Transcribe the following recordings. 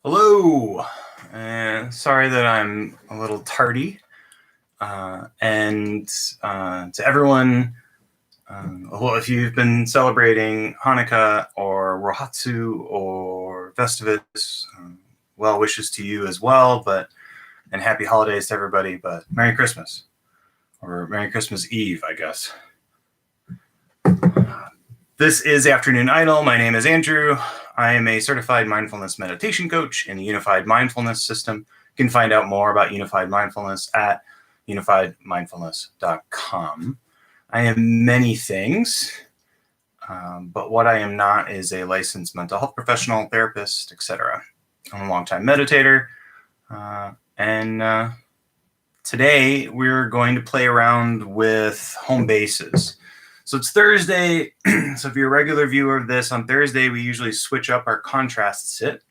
Hello. Sorry that I'm a little tardy. And to everyone, well, if you've been celebrating Hanukkah or Rohatsu or Festivus, well wishes to you as well. And happy holidays to everybody. But Merry Christmas or Merry Christmas Eve, I guess. This is Afternoon Idol. My name is Andrew. I am a certified mindfulness meditation coach in the Unified Mindfulness System. You can find out more about Unified Mindfulness at unifiedmindfulness.com. I am many things, but what I am not is a licensed mental health professional, therapist, etc. I'm a longtime meditator, and today we're going to play around with home bases. So it's Thursday. So if you're a regular viewer of this, on Thursday, we usually switch up our contrast sit.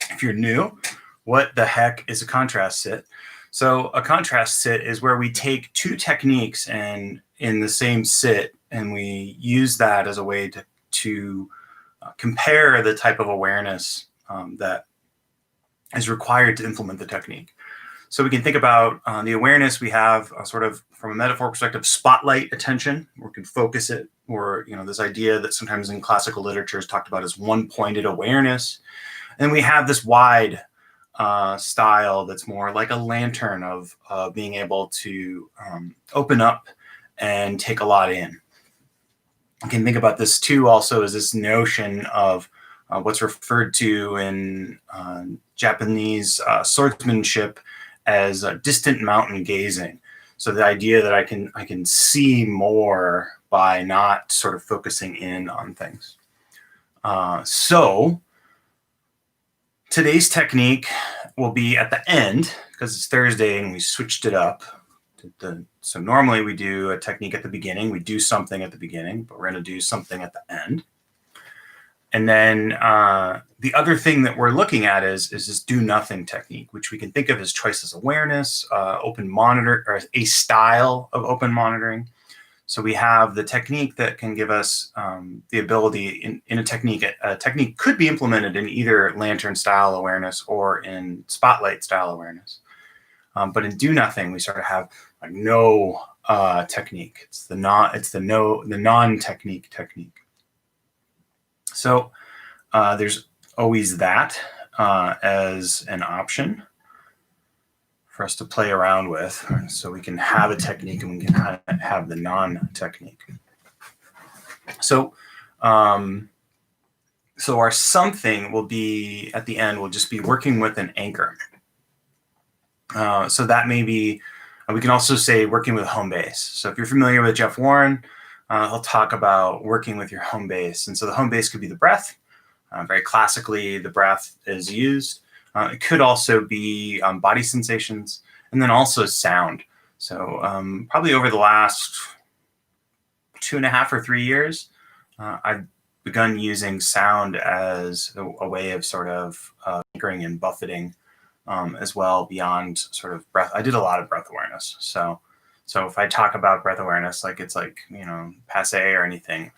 If you're new, what the heck is a contrast sit? So a contrast sit is where we take two techniques and in the same sit, and we use that as a way to compare the type of awareness that is required to implement the technique. So we can think about the awareness we have sort of from a metaphor perspective, spotlight attention, where we can focus it, or this idea that sometimes in classical literature is talked about as one-pointed awareness. And we have this wide style that's more like a lantern of being able to open up and take a lot in. You can think about this too also as this notion of what's referred to in Japanese swordsmanship as distant mountain gazing. So the idea that I can see more by not sort of focusing in on things. So today's technique will be at the end because it's Thursday and we switched it up. So normally we do a technique at the beginning. We do something at the beginning, but we're going to do something at the end. And then the other thing that we're looking at is this do nothing technique, which we can think of as choiceless awareness, open monitor, or a style of open monitoring. So we have the technique that can give us the ability in a technique. A technique could be implemented in either lantern style awareness or in spotlight style awareness. But in do nothing, we sort of have a no technique. It's the non-technique technique. So there's always that as an option for us to play around with. So we can have a technique and we can have the non-technique. So our something will be, at the end, will just be working with an anchor. So that may be, we can also say working with home base. So if you're familiar with Jeff Warren, he'll talk about working with your home base. And so the home base could be the breath. Very classically, the breath is used. It could also be body sensations, and then also sound. So probably over the last 2.5 or 3 years, I've begun using sound as a way of sort of anchoring and buffeting as well beyond sort of breath. I did a lot of breath awareness. So if I talk about breath awareness, like it's like, passe or anything,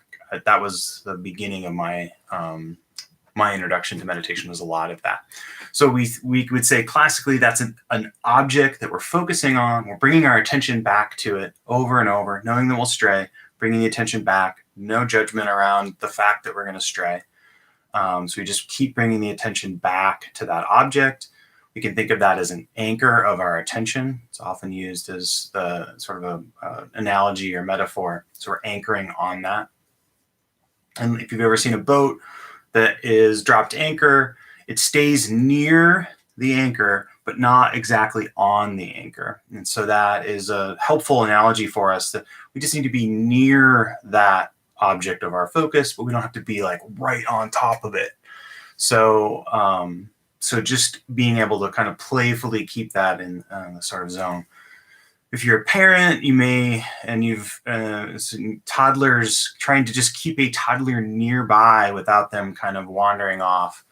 that was the beginning of my my introduction to meditation, was a lot of that. So we would say classically that's an object that we're focusing on. We're bringing our attention back to it over and over, knowing that we'll stray, bringing the attention back, no judgment around the fact that we're going to stray. So we just keep bringing the attention back to that object. We can think of that as an anchor of our attention. It's often used as the sort of a analogy or metaphor. So we're anchoring on that. And if you've ever seen a boat that is dropped anchor, it stays near the anchor, but not exactly on the anchor. And so that is a helpful analogy for us, that we just need to be near that object of our focus, but we don't have to be like right on top of it. So just being able to kind of playfully keep that in the sort of zone. If you're a parent, you may, and you've toddlers, trying to just keep a toddler nearby without them kind of wandering off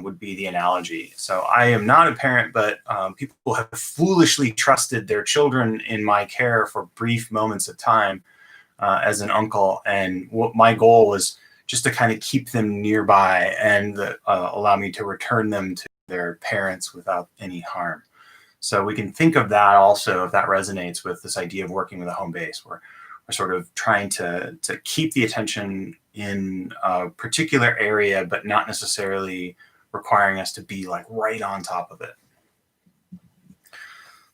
would be the analogy. So I am not a parent, but people have foolishly trusted their children in my care for brief moments of time as an uncle. And what my goal was just to kind of keep them nearby and allow me to return them to their parents without any harm. So we can think of that also, if that resonates with this idea of working with a home base, where we're sort of trying to keep the attention in a particular area, but not necessarily requiring us to be like right on top of it.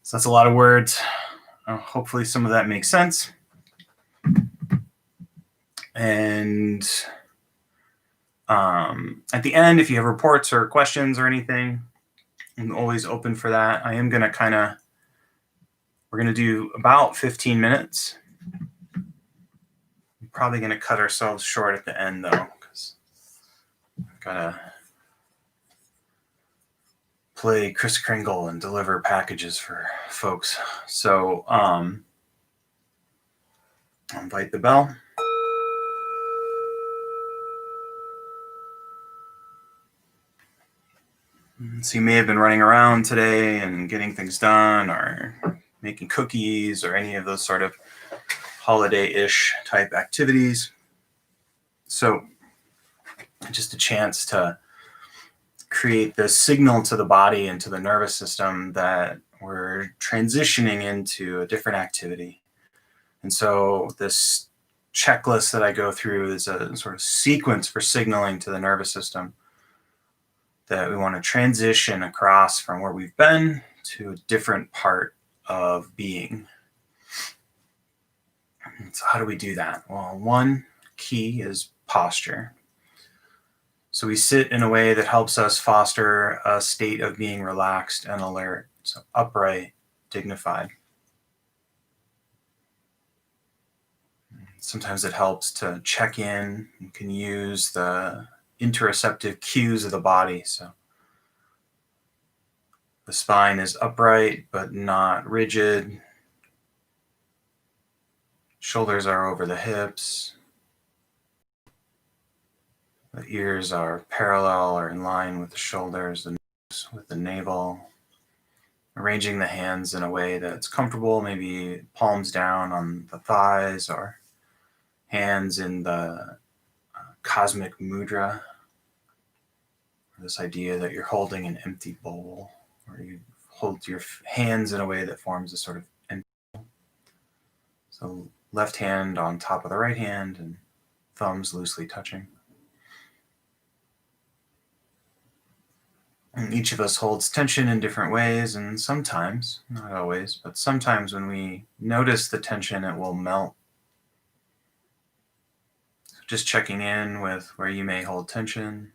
So that's a lot of words. Hopefully some of that makes sense. And at the end, if you have reports or questions or anything, I'm always open for that. I am going to we're going to do about 15 minutes. I'm probably going to cut ourselves short at the end, though, because I've got to play Kris Kringle and deliver packages for folks. So I'll invite the bell. So you may have been running around today and getting things done, or making cookies, or any of those sort of holiday-ish type activities. So just a chance to create the signal to the body and to the nervous system that we're transitioning into a different activity. And so this checklist that I go through is a sort of sequence for signaling to the nervous system that we want to transition across from where we've been to a different part of being. So how do we do that? Well, one key is posture. So we sit in a way that helps us foster a state of being relaxed and alert. So upright, dignified. Sometimes it helps to check in. You can use the interoceptive cues of the body. So the spine is upright but not rigid. Shoulders are over the hips. The ears are parallel or in line with the shoulders, the nose with the navel. Arranging the hands in a way that's comfortable, maybe palms down on the thighs, or hands in the cosmic mudra. This idea that you're holding an empty bowl, or you hold your hands in a way that forms a sort of empty bowl. So left hand on top of the right hand and thumbs loosely touching. And each of us holds tension in different ways, and sometimes, not always, but sometimes when we notice the tension, it will melt. So just checking in with where you may hold tension.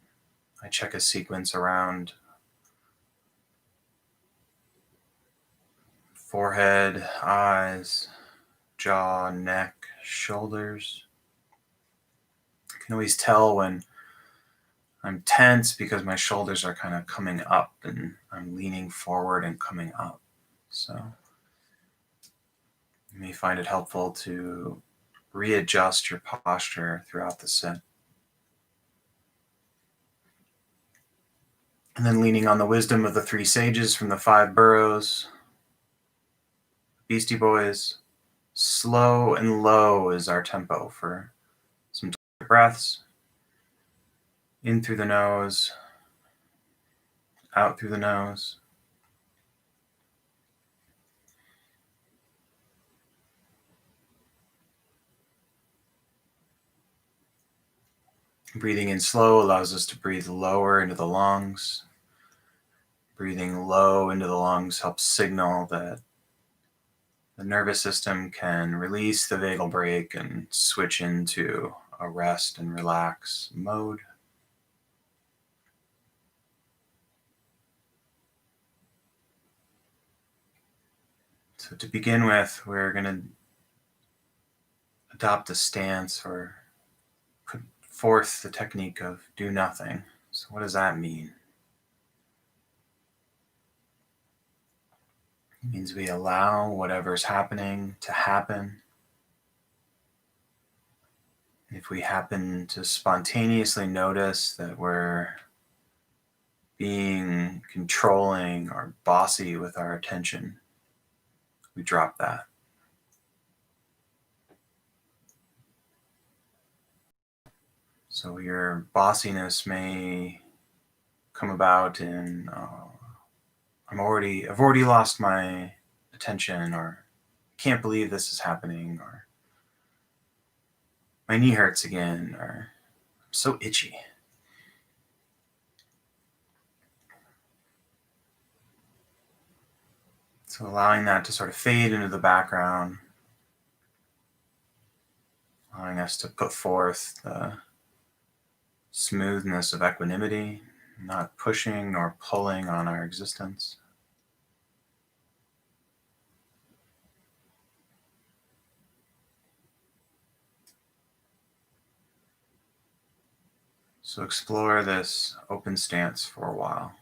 I check a sequence around forehead, eyes, jaw, neck, shoulders. I can always tell when I'm tense because my shoulders are kind of coming up and I'm leaning forward and coming up. So you may find it helpful to readjust your posture throughout the sit. And then leaning on the wisdom of the three sages from the five boroughs, Beastie Boys, slow and low is our tempo for some breaths. In through the nose, out through the nose. Breathing in slow allows us to breathe lower into the lungs. Breathing low into the lungs helps signal that the nervous system can release the vagal brake and switch into a rest and relax mode. So to begin with, we're going to adopt a stance or put forth the technique of do nothing. So what does that mean? It means we allow whatever's happening to happen. If we happen to spontaneously notice that we're being controlling or bossy with our attention, we drop that. So your bossiness may come about in I've already lost my attention, or can't believe this is happening, or my knee hurts again, or I'm so itchy. So allowing that to sort of fade into the background, allowing us to put forth the smoothness of equanimity, not pushing nor pulling on our existence. So explore this open stance for a while.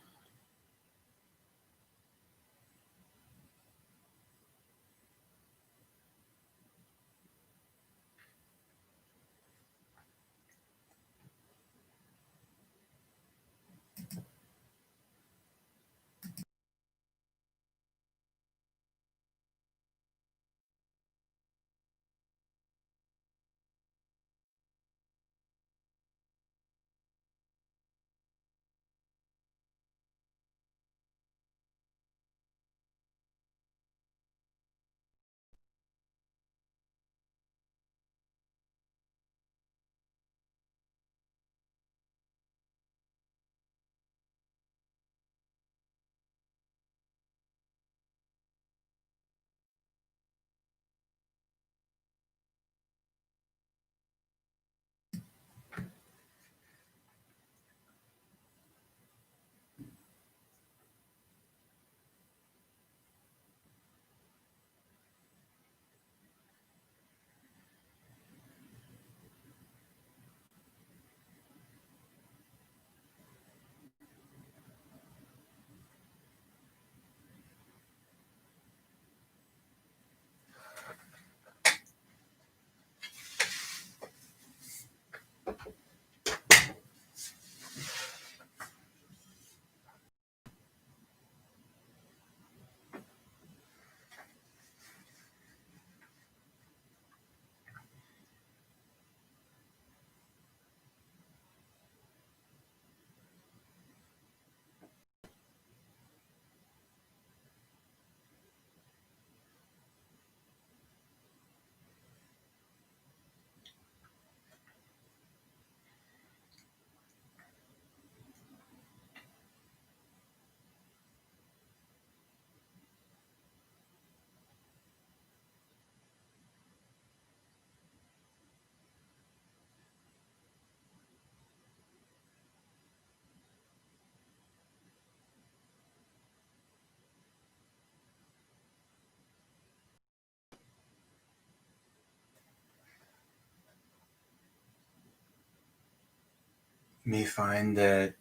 You may find that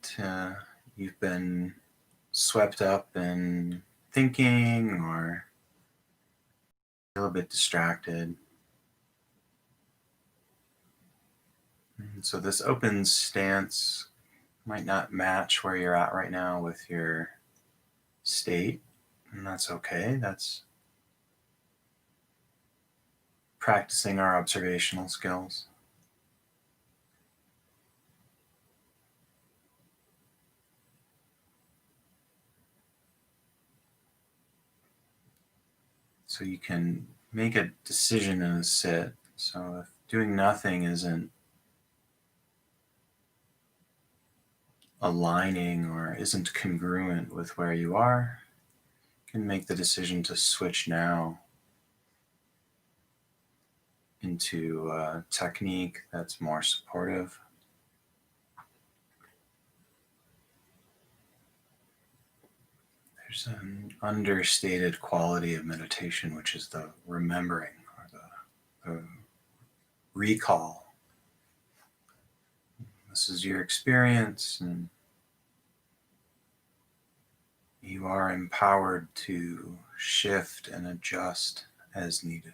you've been swept up in thinking or a little bit distracted. And so this open stance might not match where you're at right now with your state, and that's okay. That's practicing our observational skills. So you can make a decision in a sit. So if doing nothing isn't aligning or isn't congruent with where you are, you can make the decision to switch now into a technique that's more supportive. There's an understated quality of meditation, which is the remembering or the recall. This is your experience, and you are empowered to shift and adjust as needed.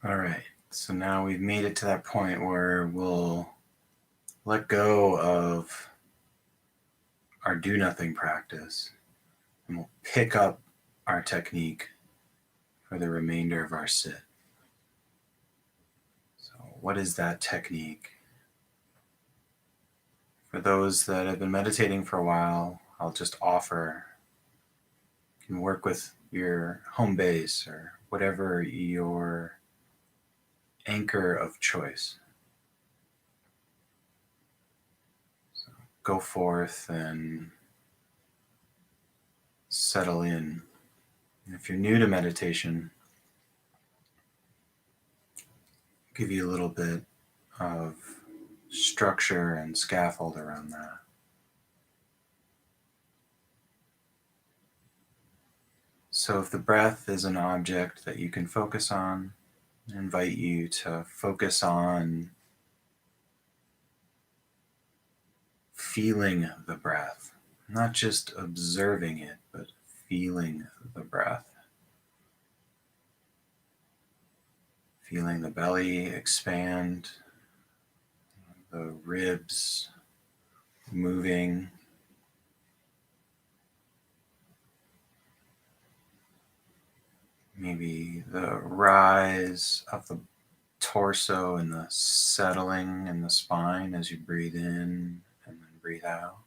All right, so now we've made it to that point where we'll let go of our do nothing practice and we'll pick up our technique for the remainder of our sit. So, what is that technique? For those that have been meditating for a while, I'll just offer you can work with your home base or whatever your anchor of choice. So go forth and settle in. And if you're new to meditation, I'll give you a little bit of structure and scaffold around that. So if the breath is an object that you can focus on, I invite you to focus on feeling the breath, not just observing it, but feeling the breath. Feeling the belly expand, the ribs moving. Maybe the rise of the torso and the settling in the spine as you breathe in and then breathe out.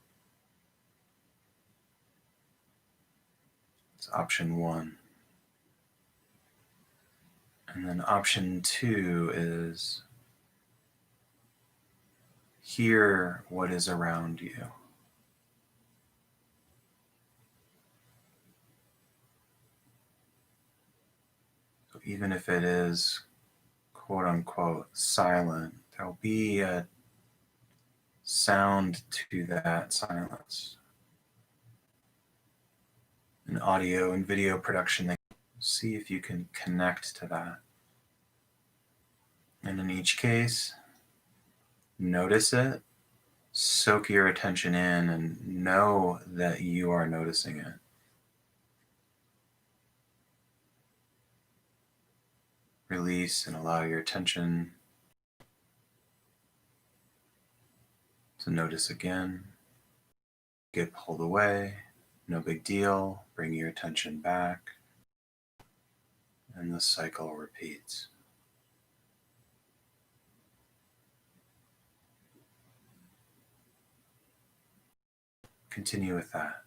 It's option one. And then option two is hear what is around you. So even if it is quote unquote silent, there'll be a sound to that silence. An audio and video production, see if you can connect to that. And in each case, notice it, soak your attention in, and know that you are noticing it. Release and allow your attention to notice again. Get pulled away, no big deal. Bring your attention back, and the cycle repeats. Continue with that.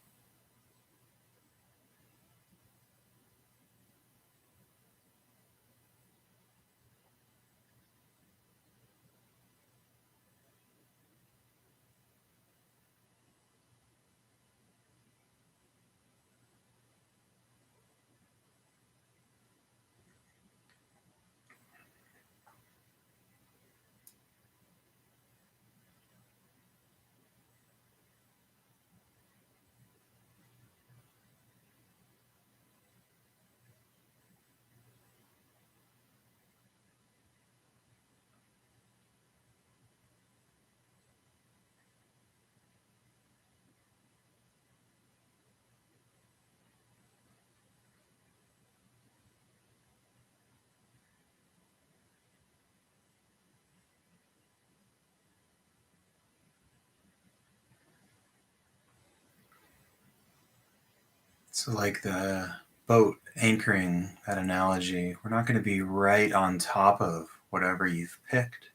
So like the boat anchoring, that analogy, we're not going to be right on top of whatever you've picked,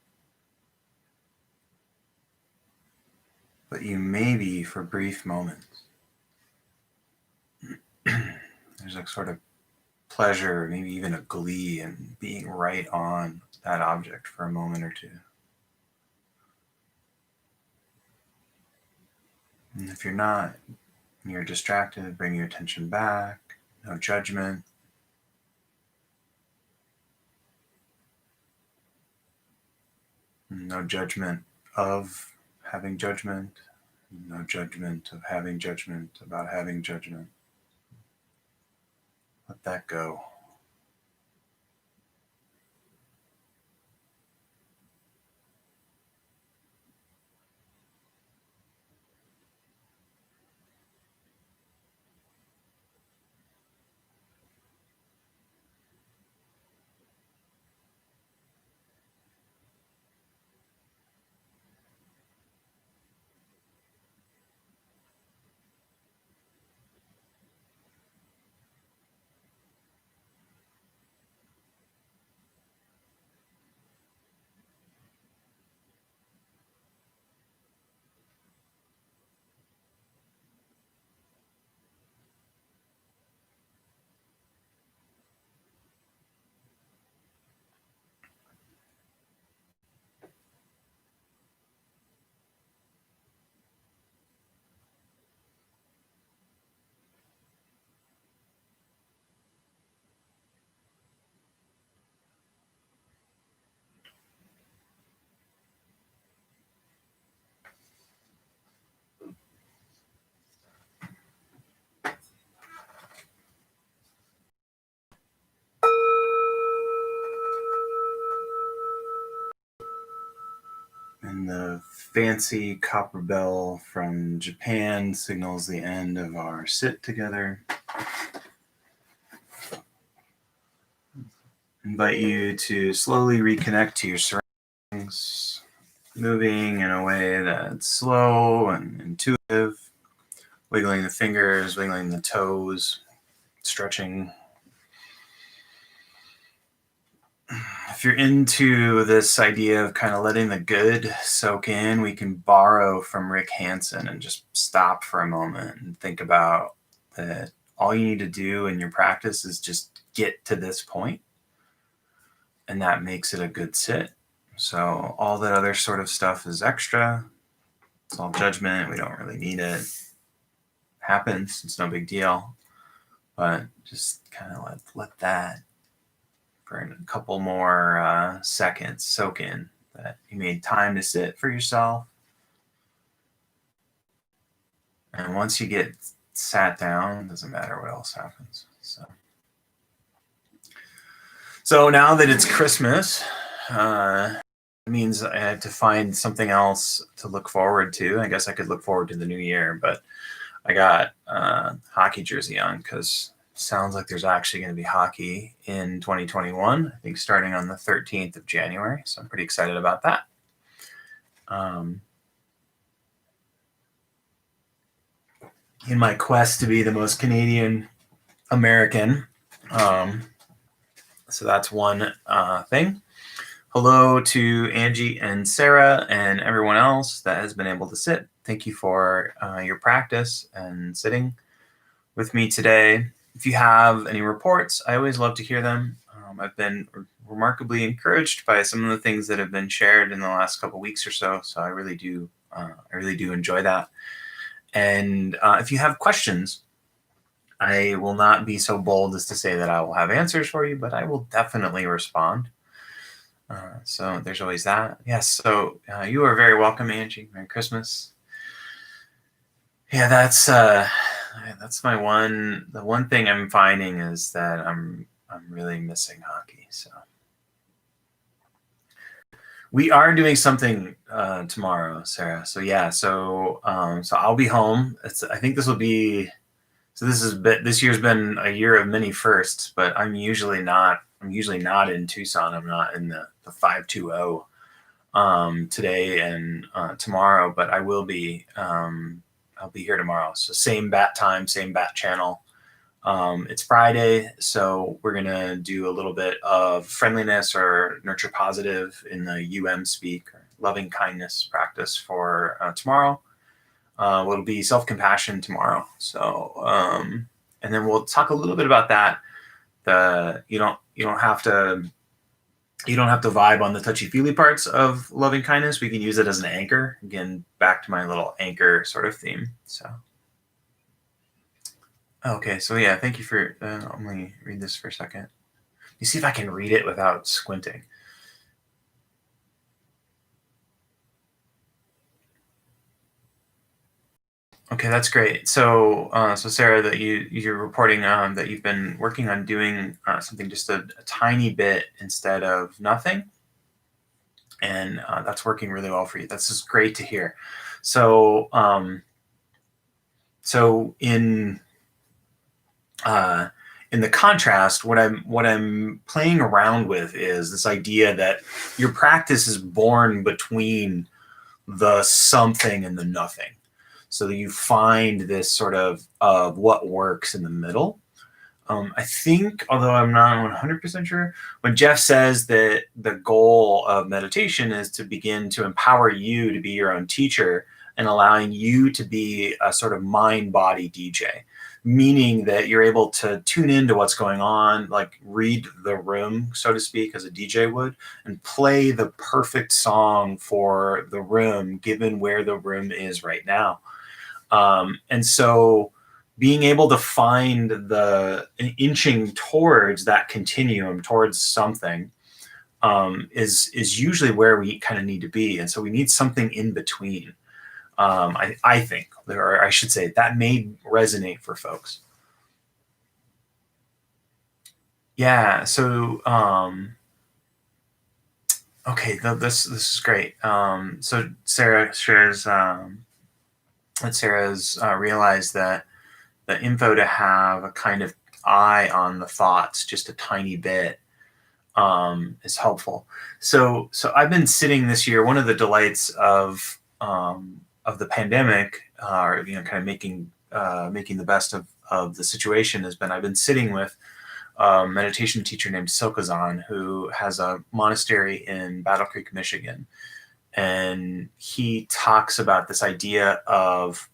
but you may be for brief moments. There's a sort of pleasure, maybe even a glee in being right on that object for a moment or two. And if you're not, and you're distracted, bring your attention back, no judgment. No judgment of having judgment, no judgment of having judgment about having judgment. Let that go. And the fancy copper bell from Japan signals the end of our sit together. Invite you to slowly reconnect to your surroundings, moving in a way that's slow and intuitive, wiggling the fingers, wiggling the toes, stretching. If you're into this idea of kind of letting the good soak in, we can borrow from Rick Hansen and just stop for a moment and think about that all you need to do in your practice is just get to this point, and that makes it a good sit. So all that other sort of stuff is extra. It's all judgment. We don't really need it. Happens. It's no big deal. But just kind of let that for a couple more seconds soak in that you made time to sit for yourself. And once you get sat down, it doesn't matter what else happens. So now that it's Christmas, it means I have to find something else to look forward to. I guess I could look forward to the new year, but I got hockey jersey on because sounds like there's actually going to be hockey in 2021, I think starting on the 13th of January. So I'm pretty excited about that. In my quest to be the most Canadian American. So that's one thing. Hello to Angie and Sarah and everyone else that has been able to sit. Thank you for your practice and sitting with me today. If you have any reports, I always love to hear them. I've been remarkably encouraged by some of the things that have been shared in the last couple weeks or so. So I really do enjoy that. And if you have questions, I will not be so bold as to say that I will have answers for you, but I will definitely respond. So there's always that. Yes. So you are very welcome, Angie. Merry Christmas. Yeah, that's my the one thing I'm finding is that I'm really missing hockey. So we are doing something tomorrow, Sarah. So yeah, so I'll be home. I think this year's been a year of many firsts, but I'm usually not in Tucson. I'm not in the 520 today and tomorrow, but I will be. I'll be here tomorrow. So same bat time, same bat channel. It's Friday, so we're gonna do a little bit of friendliness or nurture positive in the speak, or loving kindness practice for tomorrow. It'll be self-compassion tomorrow. So and then we'll talk a little bit about that. You don't have to vibe on the touchy-feely parts of loving kindness. We can use it as an anchor. Again, back to my little anchor sort of theme. So, okay. So yeah, thank you for, let me read this for a second. You see if I can read it without squinting. Okay, that's great. So, so Sarah, that you're reporting that you've been working on doing something just a tiny bit instead of nothing, and that's working really well for you. That's just great to hear. So, so in the contrast, what I'm playing around with is this idea that your practice is born between the something and the nothing. So that you find this sort of what works in the middle. I think, although I'm not 100% sure, when Jeff says that the goal of meditation is to begin to empower you to be your own teacher and allowing you to be a sort of mind-body DJ, meaning that you're able to tune into what's going on, like read the room, so to speak, as a DJ would, and play the perfect song for the room, given where the room is right now. And so being able to find the inching towards that continuum, towards something, is usually where we kind of need to be. And so we need something in between. I think, or I should say, that may resonate for folks. Yeah. So Okay, this is great. So Sarah shares that Sarah's realized that the info to have a kind of eye on the thoughts just a tiny bit is helpful. So I've been sitting this year. One of the delights of the pandemic, or kind of making the best of the situation, has been I've been sitting with a meditation teacher named Silkazan, who has a monastery in Battle Creek, Michigan, and he talks about this idea of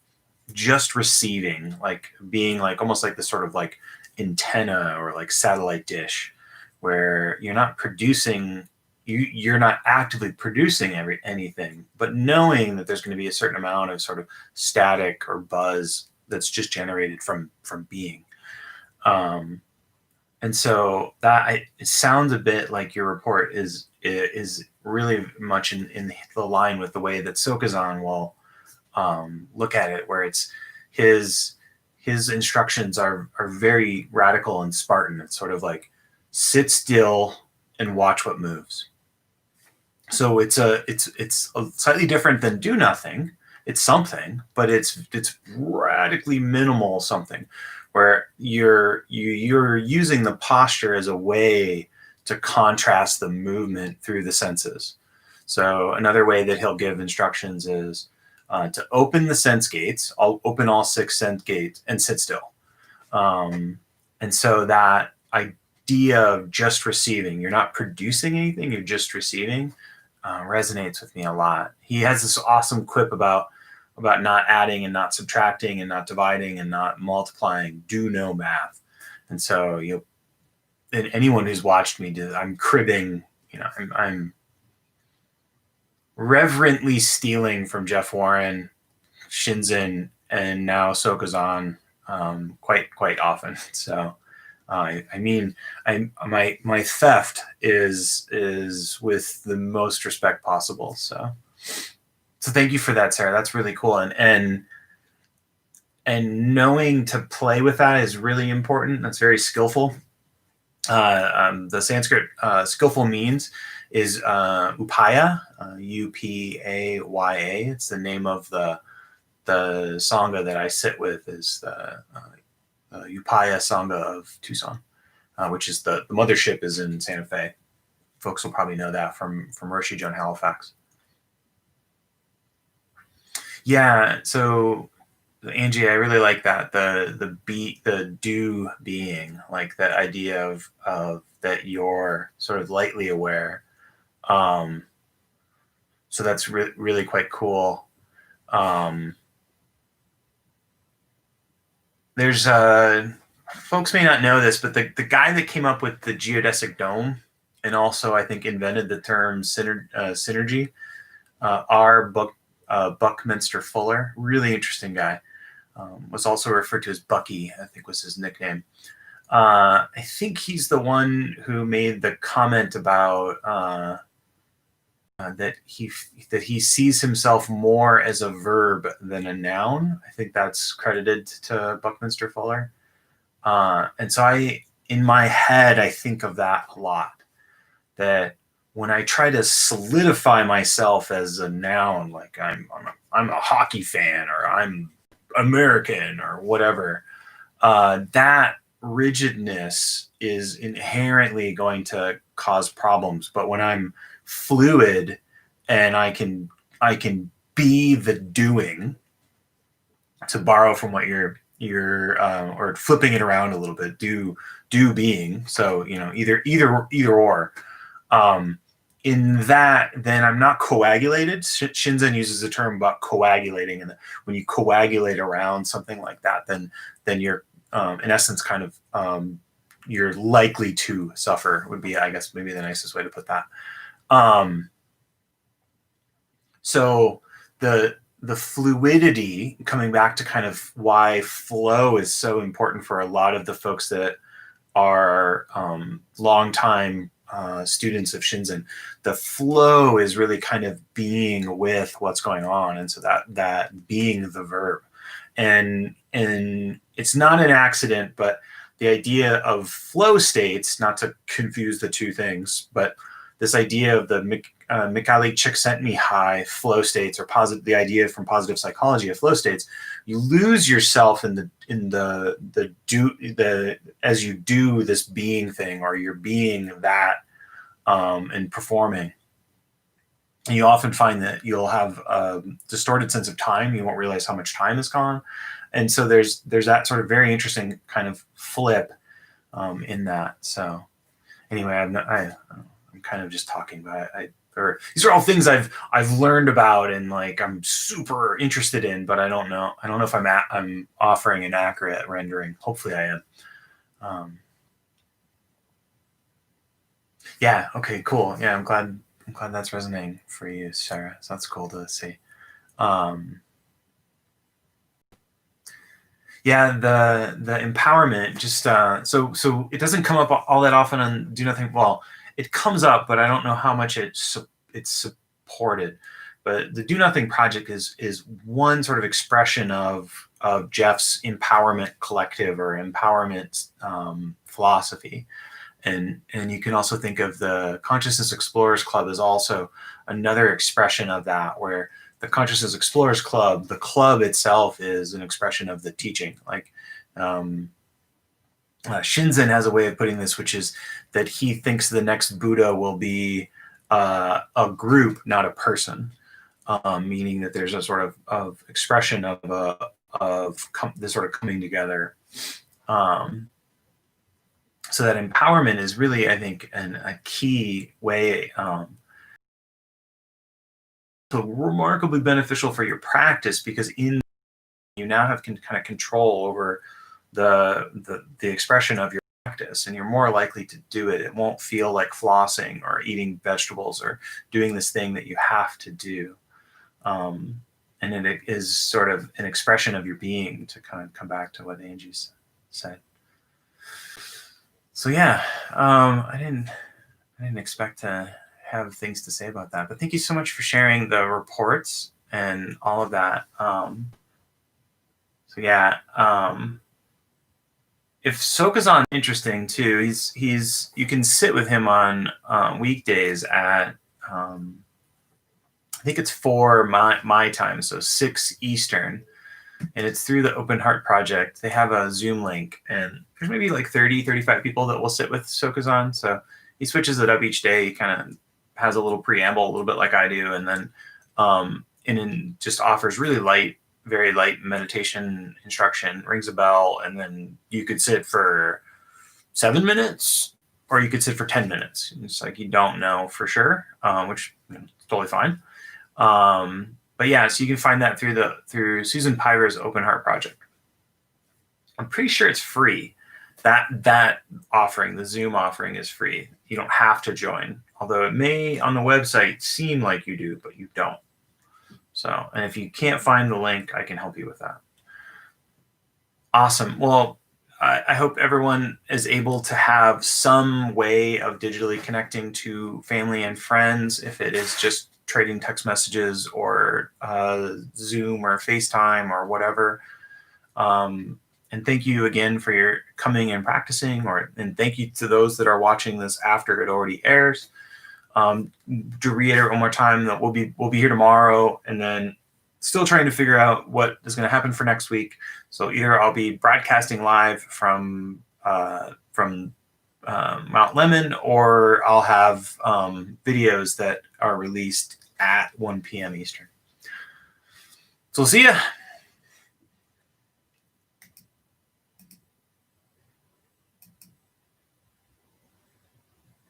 just receiving, like being like almost like this sort of like antenna or like satellite dish, where you're not actively producing anything, but knowing that there's going to be a certain amount of sort of static or buzz that's just generated from being. Um, and so it sounds a bit like your report is really much in the line with the way that Sokazan will look at it, where it's his his instructions are very radical and Spartan. It's sort of like sit still and watch what moves. So it's a slightly different than do nothing. It's something, but it's radically minimal something, where you're using the posture as a way to contrast the movement through the senses. So another way that he'll give instructions is to open the sense gates. I'll open all six sense gates and sit still. And so that idea of just receiving, you're not producing anything, you're just receiving, resonates with me a lot. He has this awesome quip about not adding and not subtracting and not dividing and not multiplying. Do no math. And so and anyone who's watched me do, I'm cribbing. I'm reverently stealing from Jeff Warren, Shinzen, and now Sokazan quite often. So my theft is with the most respect possible. So thank you for that, Sarah. That's really cool. And knowing to play with that is really important. That's very skillful. The Sanskrit skillful means is upaya, Upaya. It's the name of the sangha that I sit with, is the Upaya Sangha of Tucson, which is the mothership is in Santa Fe. Folks will probably know that from Roshi Joan Halifax. Yeah, so Angie, I really like that, the do being, like that idea of that you're sort of lightly aware. So that's really quite cool. There's folks may not know this, but the guy that came up with the geodesic dome and also I think invented the term synergy, R. Buckminster Fuller, really interesting guy. Was also referred to as Bucky, I think was his nickname. I think he's the one who made the comment about that he sees himself more as a verb than a noun. I think that's credited to Buckminster Fuller. And so in my head, I think of that a lot. That when I try to solidify myself as a noun, like I'm a hockey fan, or I'm American, or whatever, that rigidness is inherently going to cause problems. But when I'm fluid and I can be the doing, to borrow from what you're or flipping it around a little bit, do being. So either or. In that, then I'm not coagulated. Shinzen uses the term about coagulating, and when you coagulate around something like that, then you're in essence kind of you're likely to suffer, would be, I guess, maybe the nicest way to put that. So the fluidity, coming back to kind of why flow is so important for a lot of the folks that are longtime students of Shinzen. The flow is really kind of being with what's going on, and so that being the verb, and it's not an accident, but the idea of flow states, not to confuse the two things, but this idea of the Mihaly Csikszentmihalyi flow states, or the idea from positive psychology of flow states. You lose yourself in the as you do this being thing, or you're being that, and performing. And you often find that you'll have a distorted sense of time. You won't realize how much time has gone. And so there's that sort of very interesting kind of flip in that. So anyway, I'm kind of just talking about it. These are all things I've learned about and like I'm super interested in, but I don't know if I'm offering an accurate rendering. Hopefully I am. Yeah. Okay. Cool. Yeah. I'm glad that's resonating for you, Sarah. So that's cool to see. Yeah, the empowerment just so it doesn't come up all that often on Do Nothing. Well, it comes up, but I don't know how much it's supported. But the Do Nothing project is one sort of expression of Jeff's empowerment collective or empowerment philosophy. And you can also think of the Consciousness Explorers Club as also another expression of that, where the Consciousness Explorers Club, the club itself, is an expression of the teaching. Like Shinzen has a way of putting this, which is that he thinks the next Buddha will be a group, not a person, meaning that there's a sort of expression of this sort of coming together. So that empowerment is really, I think, a key way so remarkably beneficial for your practice, because you now have kind of control over the expression of your practice, and you're more likely to do it. It won't feel like flossing or eating vegetables or doing this thing that you have to do. And it is sort of an expression of your being, to kind of come back to what Angie said. So yeah, I didn't expect to have things to say about that, but thank you so much for sharing the reports and all of that. So yeah, if Sokazan's interesting too, he's you can sit with him on weekdays at I think it's 4 my time, so 6 Eastern. And it's through the Open Heart Project. They have a Zoom link, and there's maybe like 35 people that will sit with Sokazan. So he switches it up each day. He kind of has a little preamble, a little bit like I do, and then and then just offers really very light meditation instruction, rings a bell, and then you could sit for 7 minutes or you could sit for 10 minutes. It's like you don't know for sure, which is totally fine. But yeah, so you can find that through Susan Piver's Open Heart Project. I'm pretty sure it's free. That offering, the Zoom offering, is free. You don't have to join, although it may on the website seem like you do, but you don't. So, and if you can't find the link, I can help you with that. Awesome. Well, I hope everyone is able to have some way of digitally connecting to family and friends, if it is just trading text messages or Zoom or FaceTime or whatever. And thank you again for your coming and practicing, and thank you to those that are watching this after it already airs. To reiterate one more time, that we'll be here tomorrow, and then still trying to figure out what is going to happen for next week. So either I'll be broadcasting live from Mount Lemon, or I'll have videos that are released at 1 p.m. Eastern. So we'll see ya.